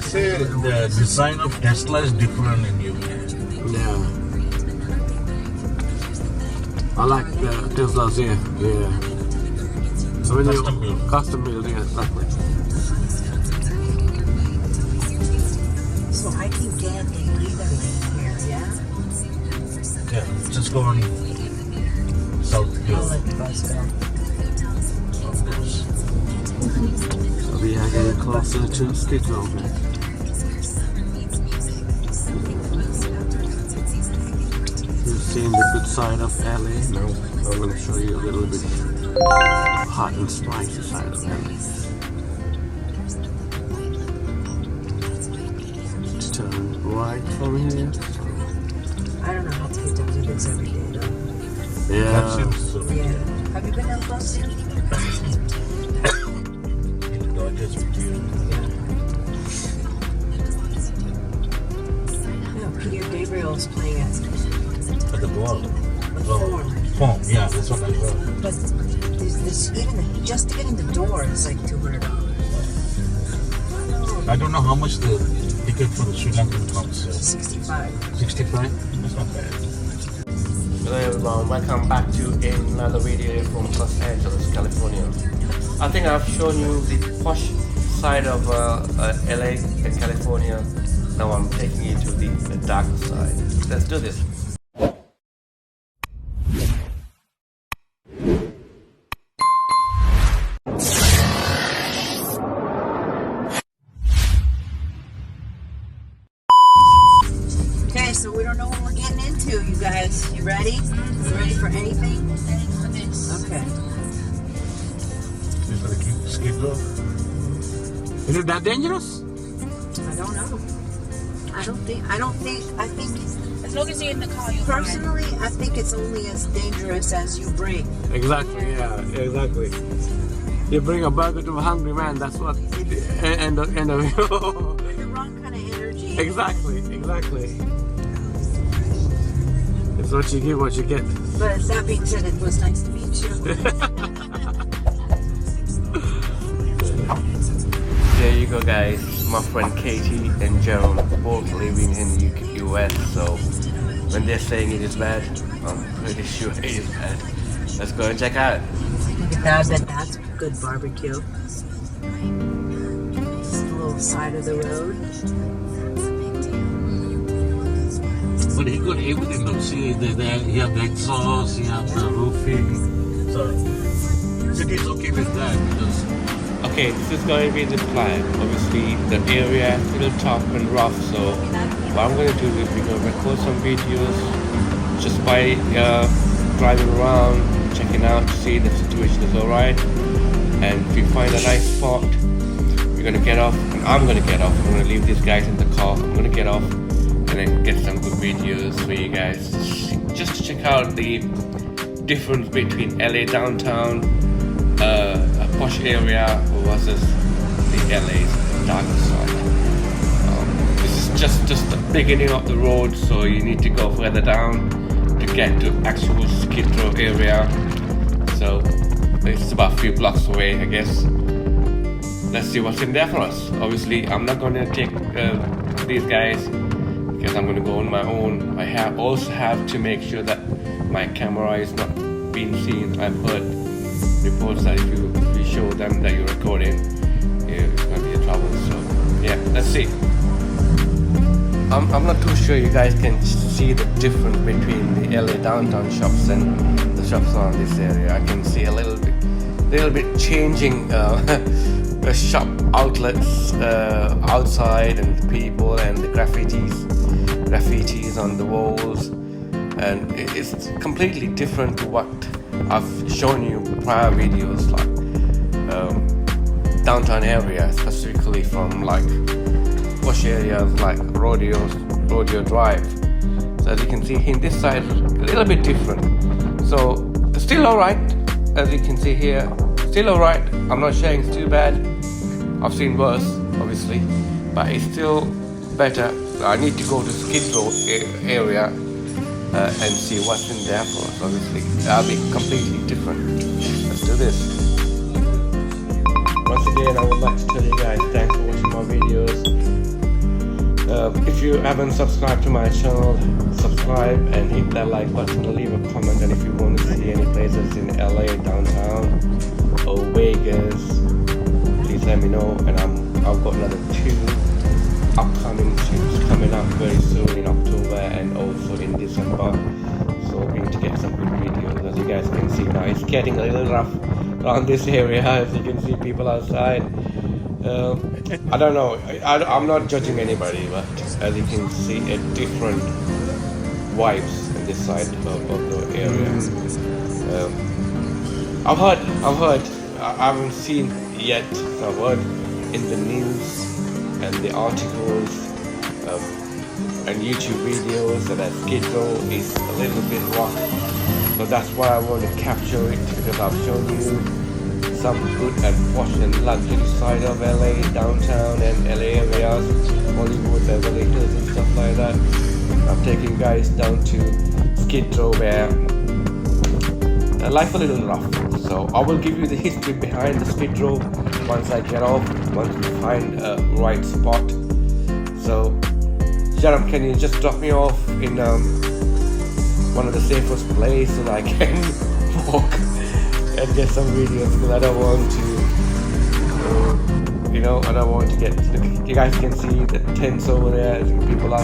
say the design of Tesla is different in UK. Yeah. I like the Teslas here. Yeah. So when Custom build. Custom build, yeah, exactly. So I can get in either lane here, yeah? Yeah, just go on South Hill. I'll let the bus go. So we are getting closer to Skid Row now. You've seen the good side of LA. Now I'm going to show you a little bit hot and spicy side of LA. Turn right from here. I don't know how to get to do this every day though. Yeah. That seems so. Yeah. Have you been down close yet? Dodgers with you. No, Peter Gabriel's playing at At the ball. the Forum. Form, yeah, that's what I heard. But this even just to get in the door is like $200. I don't know how much the ticket for the Sri Lankan concert. 65. 65? That's not bad. Hello everyone, welcome back to another video from Los Angeles, California. I think I've shown you the posh side of LA and California. Now I'm taking you to the darker side. Let's do this. Okay, so we don't know what we're getting into, you guys. You ready? You ready for anything? Okay. Is that a Skid Row? Is it that dangerous? I don't know. I think As long as you're in the car, you're personally, I think it's only as dangerous as you bring. Exactly, yeah, exactly. You bring a burger to a hungry man, that's what, and With the wrong kind of energy. exactly. It's what you give, what you get. But that being said, it was nice to meet you. There you go guys, my friend Katie and Jerome both living in the US, so when they're saying it is bad, I'm pretty sure it is bad. Let's go and check out. I bet that's good barbecue. Just a little side of the road. But he got everything though. See, you have the exhaust, you have the roofing. So, city's okay with that because Okay, this is going to be the plan. Obviously, the area is a little tough and rough, so what I'm going to do is we're going to record some videos just by driving around, checking out to see if the situation is alright. And if we find a nice spot, we're going to get off, and I'm going to get off. I'm going to leave these guys in the car. I'm going to get off and then get some good videos for you guys. Just to check out the difference between LA downtown, a posh area versus the LA's darker side. This is just the beginning of the road, so you need to go further down to get to actual Skid Row area. So it's about a few blocks away, I guess. Let's see what's in there for us. Obviously, I'm not going to take these guys because I'm going to go on my own. I also have to make sure that my camera is not being seen. I've heard reports that if you show them that you're recording, it's going to be a trouble. So yeah, let's see. I'm not too sure you guys can see the difference between the LA downtown shops and the shops around this area. I can see a little bit changing the shop outlets outside, and the people and the graffitis on the walls, and it's completely different to what I've shown you prior videos, like downtown area, specifically from like posh areas like Rodeo Drive. So as you can see here, this side is a little bit different. So it's still alright, as you can see here, still alright. I'm not saying it's too bad. I've seen worse, obviously, but it's still better. I need to go to Skid Row area and see what's in there for us. Obviously, that'll be completely different. Let's do this. Once again, I would like to tell you guys thanks for watching my videos. If you haven't subscribed to my channel, subscribe and hit that like button and leave a comment. And if you want to see any places in LA downtown or Vegas, please let me know. And I've got another 2 upcoming trips coming up very soon in October and also in December. So hoping to get some good videos. As you guys can see now, it's getting a little rough around this area. As you can see, people outside. I don't know, I'm not judging anybody, but as you can see, a different vibes on this side of the area. I've heard, I haven't seen yet, so I've heard in the news and the articles and YouTube videos that Skid Row is a little bit rough. So that's why I want to capture it, because I've shown you some good and posh and luxury side of LA, downtown and LA areas, Hollywood, Beverly Hills and stuff like that. I'm taking you guys down to Skid Row where life a little rough. So I will give you the history behind the Skid Row once I get off, once we find a right spot. So Sharam, can you just drop me off in one of the safest places so that I can walk and get some videos, because I don't want to, I don't want to get, you guys can see the tents over there, people are,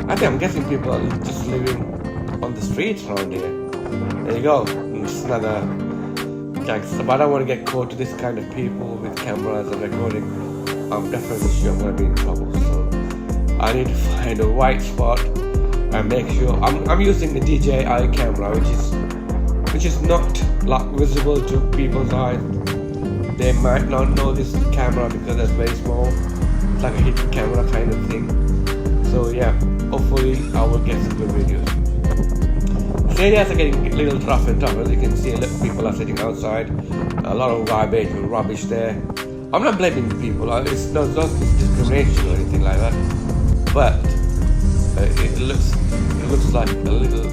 I think I'm guessing people are just living on the streets around here. There you go, it's another gangster, but I don't want to get caught to this kind of people with cameras and recording. I'm definitely sure I'm going to be in trouble, so I need to find a right spot and make sure, I'm using the DJI camera, which is not like visible to people's eyes. They might not know this camera because it's very small. It's like a hidden camera kind of thing. So yeah, hopefully I will get some good videos. The areas are getting a little rough and tough. As you can see, a lot of people are sitting outside. A lot of garbage and rubbish there. I'm not blaming the people. It's not discrimination or anything like that. But it looks like a little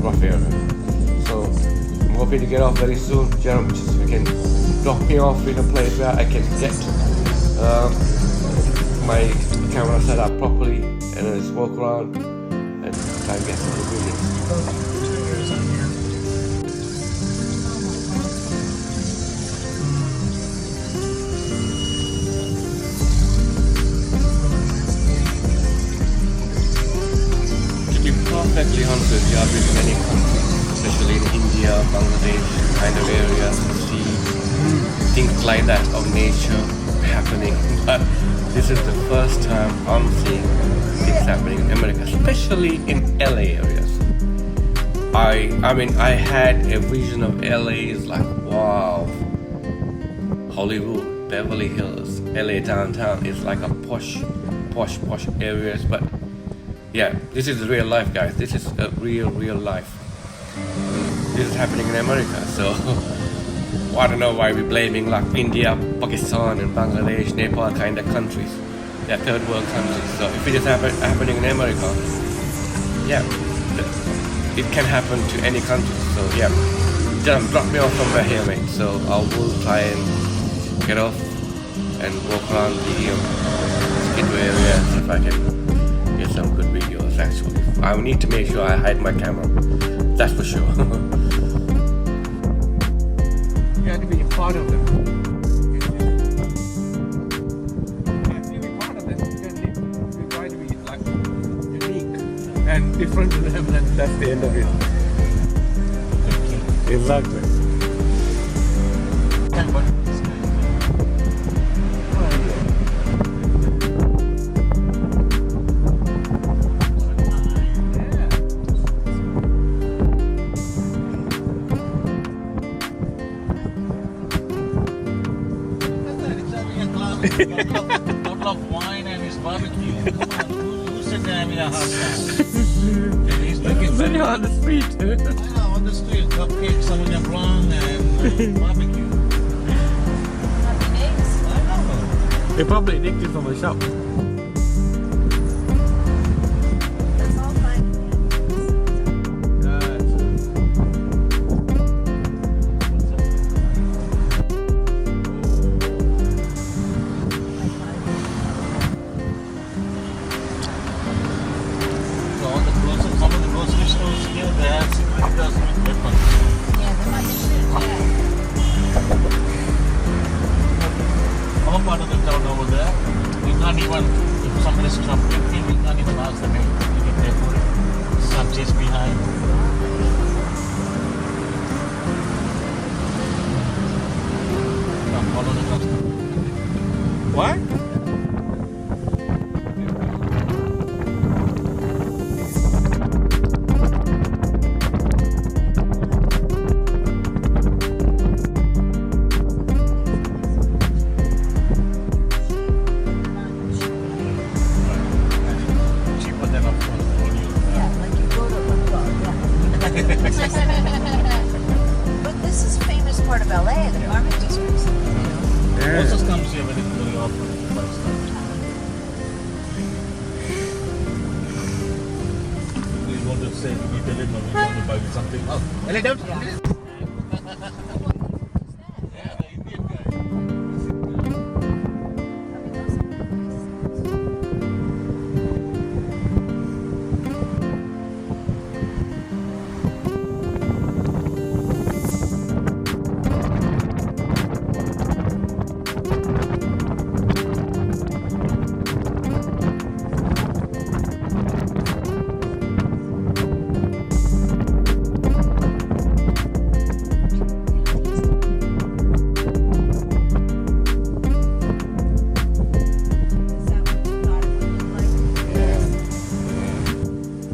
rough area. So I'm hoping to get off very soon. Jerome, just if you can drop me off in a place where I can get my camera set up properly and just walk around and try and get some good videos. To be perfectly honest with you, I've been in many countries, especially in India, Bangladesh kind of areas, to see things like that of nature happening. But this is the first time I'm seeing things happening in America, especially in LA areas. I mean, I had a vision of LA is like, wow, Hollywood, Beverly Hills, LA downtown is like a posh areas. But yeah, this is real life, guys. This is a real life. This is happening in America, so I don't know why we're blaming like India, Pakistan and Bangladesh, Nepal kind of countries. They're third world countries. So if it is happening in America, yeah, it can happen to any country. So yeah, just drop me off somewhere here, mate. So I will try and get off and walk around the Skid Row area and see if I can get some good videos. Actually, I need to make sure I hide my camera. That's for sure. You have to be a part of it. You have to be part of it. You try to be like unique and different to them, and that's the end of it. Exactly. Bottle of wine and his barbecue. Come on, who said they're having a hard time? He's looking Very on the street. I know, on the street, cupcakes, Sauvignon Blanc, and barbecue. I know. They probably nicked it from a shop. That's all fine.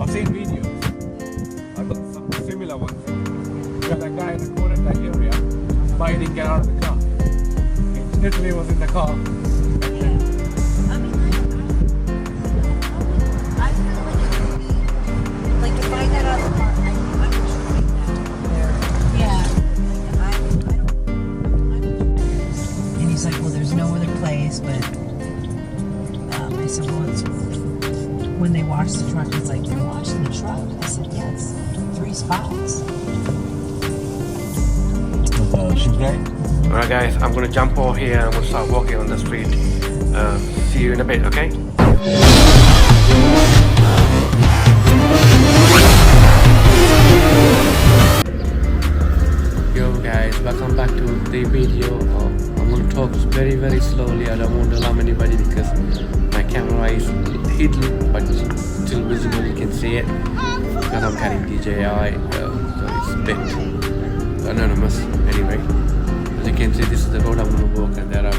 I've seen videos. I've got some similar ones. Got that guy in the corner of that area, but he didn't get out of the car. He literally was in the car. I feel like if I got out of the car, I would just think that. Yeah. And he's like, well, there's no other place, but I said, well, it's when they wash the truck. He's like, they're washing the truck. I said, yeah, it's 3 spots. Shoe guy? Alright guys, I'm gonna jump over here and I'm gonna start walking on the street. See you in a bit, okay? Yo guys, welcome back to the video. I'm gonna talk very slowly. I don't want to alarm anybody because my camera is hidden but still visible, you can see it. Because I'm carrying DJI, so it's a bit anonymous anyway. As you can see, this is the road I'm gonna walk, and there are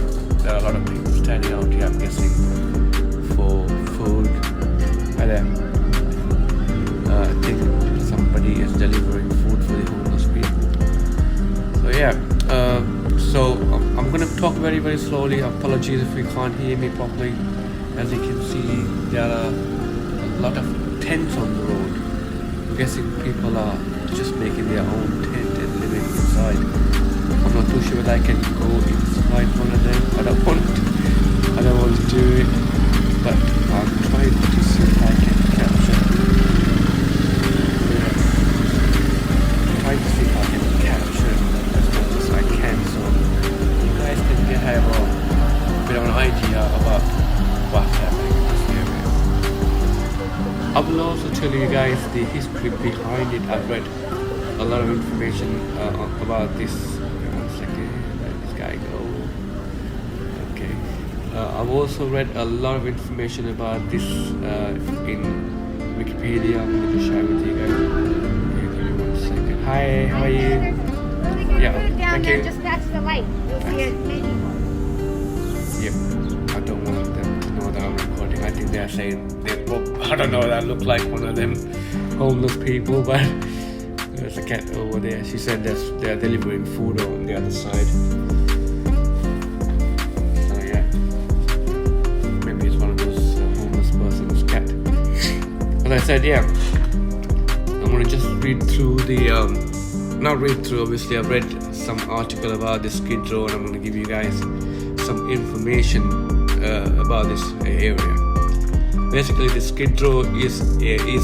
a lot of people standing out here, I'm guessing, for food. Hi there. I think somebody is delivering food for the homeless people. So yeah, I'm gonna talk very slowly. Apologies if you can't hear me properly. As you can see, there are a lot of tents on the road. I'm guessing people are just making their own tent and living inside. I'm not too sure whether I can go inside one of them. I don't want to do it, but I'm trying to see if I can capture. Trying to see if I can capture as much as I can, so you guys can have a bit of an idea about what's happening in this area. I will also tell you guys the history behind it. I've read a lot of information about this. One second, let this guy go. Okay. I've also read a lot of information about this in Wikipedia. I'm going to share with you guys. Okay, give me 1 second. Hi, how are you? Yeah, thank you. Just that's the light. You'll see it maybe. Yep. I don't want them to know that I'm recording. I think they're saying I don't know, that look like one of them homeless people, but there's a cat over there. She said they're delivering food on the other side. So yeah, maybe it's one of those homeless person's cat. As I said, yeah, I'm gonna just read through not read through, obviously I've read some article about the Skid Row, and I'm gonna give you guys some information about this area. Basically, the Skid Row is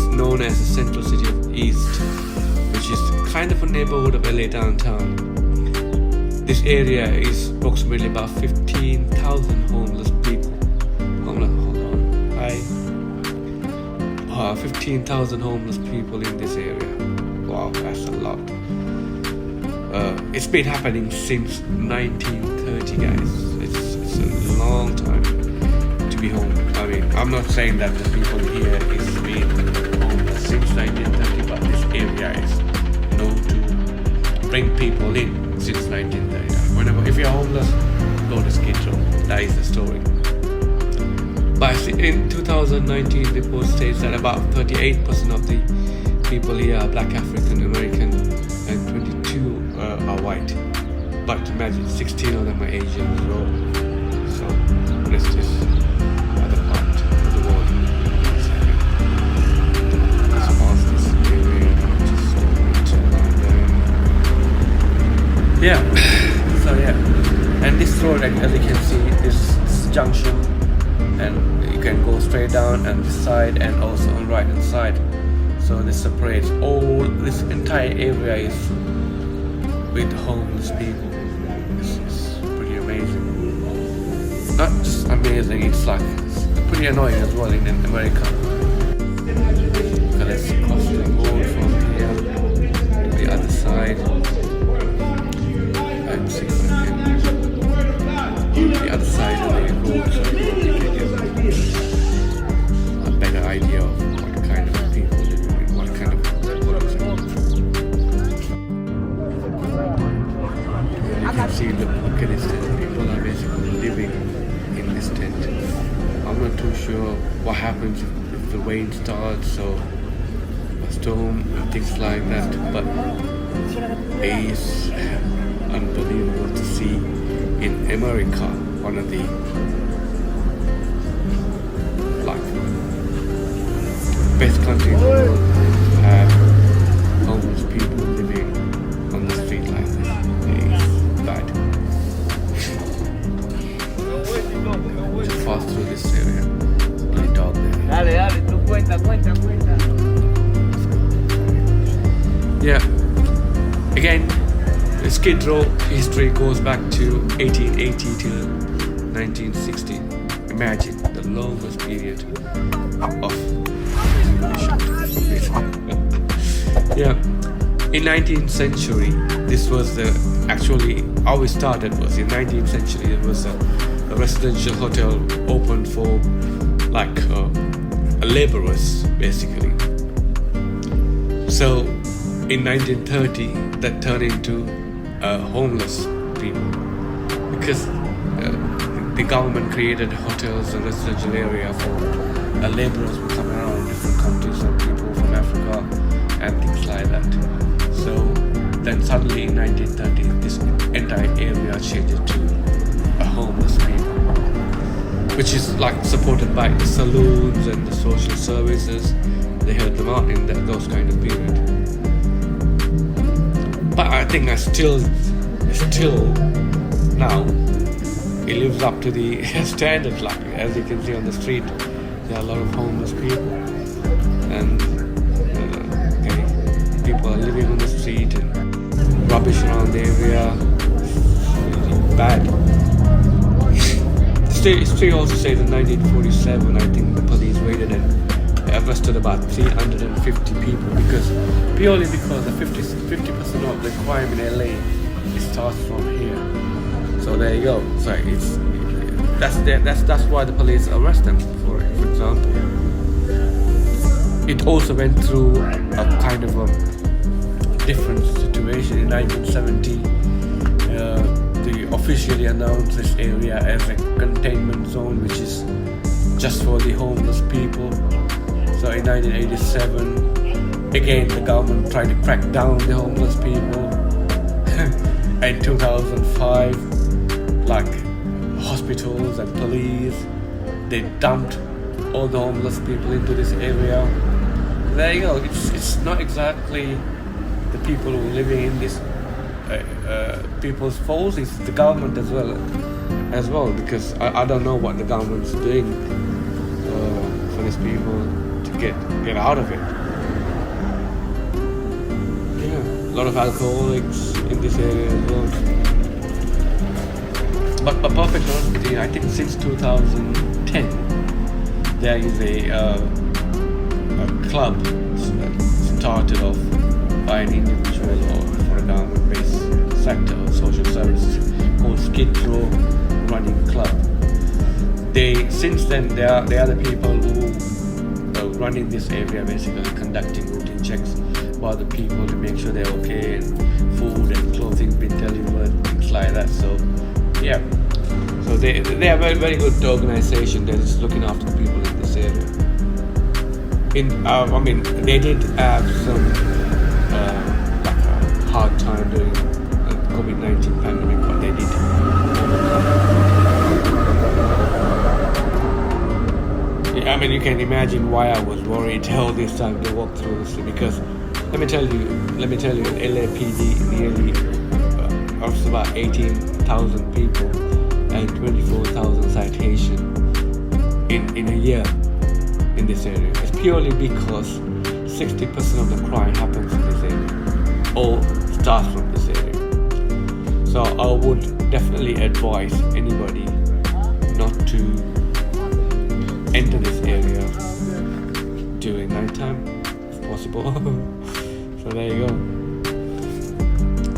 known as the central city of East, which is kind of a neighborhood of LA downtown. This area is approximately about 15,000 homeless people. Hold on. Hi. 15,000 homeless people in this area. Wow, that's a lot. It's been happening since 1930, guys. It's a long time to be home. I mean, I'm not saying that the people here is being homeless since 1930, but this area is known to bring people in since 1930. If you're homeless, go to Skid Row. That is the story. But in 2019, the report states that about 38% of the people here are Black African American and 22 are white. But imagine 16 of them are Asian as well. So let's just other part of the world is happening. Let's pause this area and just turn around there. Yeah. So yeah. And this road, as you can see, this junction, and you can go straight down and this side and also on right hand side. So this separates all, this entire area is with homeless people. This is pretty amazing. Not just amazing, it's pretty annoying as well in America. So let's cross the road from here to the other side. And see if I can the other side of the road so you can get a better idea of what kind of people live in, what kind of you can see, look at this tent. People are basically living in this tent. I'm not too sure what happens if the rain starts or a storm and things like that, but it is unbelievable to see in America, one of the best countries in the world, to have homeless people living on the street like this. It is bad. Just fast through this area. Play dog there. Dale, tú cuenta. Yeah. Again, the Skid Row history goes back to 1880 till 1960. Imagine the longest period of yeah. In 19th century, this was actually how it started was in 19th century it was a residential hotel opened for laborers basically. So in 1930 that turned into homeless people because the government created hotels and residential area for laborers who come around different countries and people from Africa and things like that. So then suddenly in 1930 this entire area changed to a homeless people, which is supported by the saloons and the social services. They help them out in those kind of period. But I think still now it lives up to the standards. As you can see on the street, there are a lot of homeless people, and people are living on the street and rubbish around the area. It's really bad. History also says in 1947, I think the police raided and arrested about 350 people purely because the 50% of the crime in LA starts from here. So there you go. So that's why the police arrest them for it. For example, it also went through a kind of a different situation in 1970. They officially announced this area as a containment zone, which is just for the homeless people. So in 1987, again the government tried to crack down the homeless people. In 2005, hospitals and police, they dumped all the homeless people into this area. There you go. It's not exactly the people who are living in this people's fault. It's the government as well, because I don't know what the government's doing for these people to get out of it. Yeah, a lot of alcoholics in this area as well. But perfect honesty, I think since 2010 there is a club started off by an individual or for a government-based sector or social services called Skid Row Running Club. Since then there are the people who are running this area, basically conducting routine checks about the people to make sure they're okay, and food and clothing been delivered, things like that. So yeah, so they are very, very good organization. They're just looking after the people in this area. They did have some hard time during the COVID-19 pandemic, but they did overcome. You can imagine why I was worried all this time to walk through this, because let me tell you, LAPD nearly was about 18,000 people and 24,000 citations in a year in this area. It's purely because 60% of the crime happens in this area, or starts from this area. So I would definitely advise anybody not to enter this area during night time if possible. So there you go.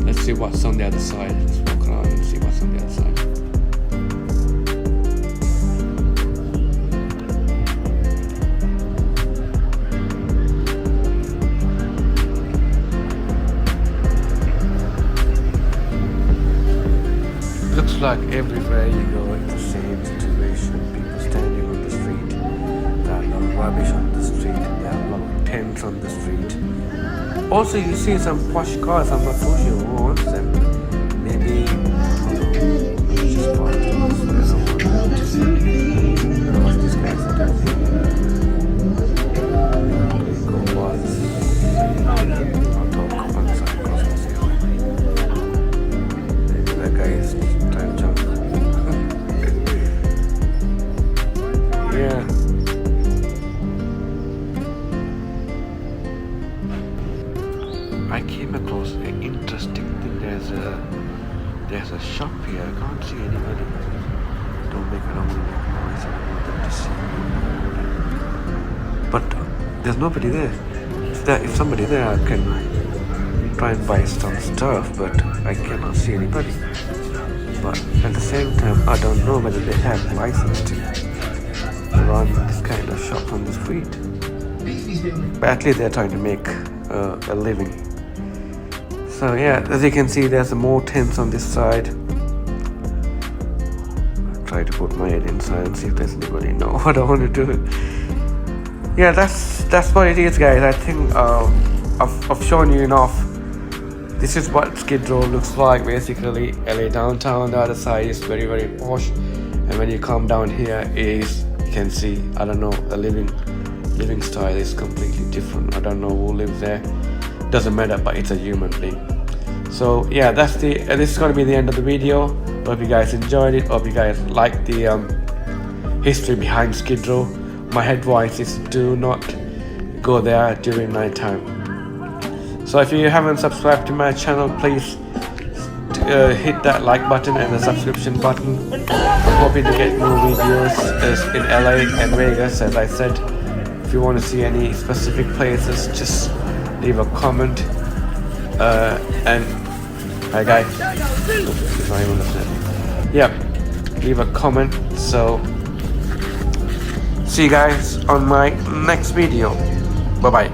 Let's see what's on the other side. Let's walk around and see what's on the other side. Looks like everywhere you go it's the same situation. People standing on the street. There are a lot of rubbish on the street. There are a lot of tents on the street. Also, you see some posh cars. I'm not so sure who owns them. Maybe it's just part of the house. There's someone to see. I don't know what these guys are doing. Go once. I'll talk once I cross the highway. Maybe that guy is trying to jump. Yeah. I came across an interesting thing. There's a shop here. I can't see anybody. Don't make a noise. I don't want them to see me. But there's nobody there. If somebody there, I can try and buy some stuff, but I cannot see anybody. But at the same time, I don't know whether they have license to run this kind of shop on the street. But at least they're trying to make a living. So yeah, as you can see, there's more tents on this side. I'll try to put my head inside and see if there's anybody. No, I don't want to do it. Yeah, that's what it is, guys. I think I've shown you enough. This is what Skid Row looks like, basically. LA downtown. The other side is very, very posh, and when you come down here, you can see, I don't know, the living style is completely different. I don't know who lives there. Doesn't matter, but it's a human being. So yeah, this is going to be the end of the video. Hope you guys enjoyed it. Hope you guys liked the history behind Skid Row. My advice is do not go there during night time. So if you haven't subscribed to my channel, please hit that like button and the subscription button. I'm hoping to get more videos in LA and Vegas, as I said. If you want to see any specific places, just leave a comment. And hi guys, it's not even listening. Yeah, leave a comment. So see you guys on my next video. Bye bye.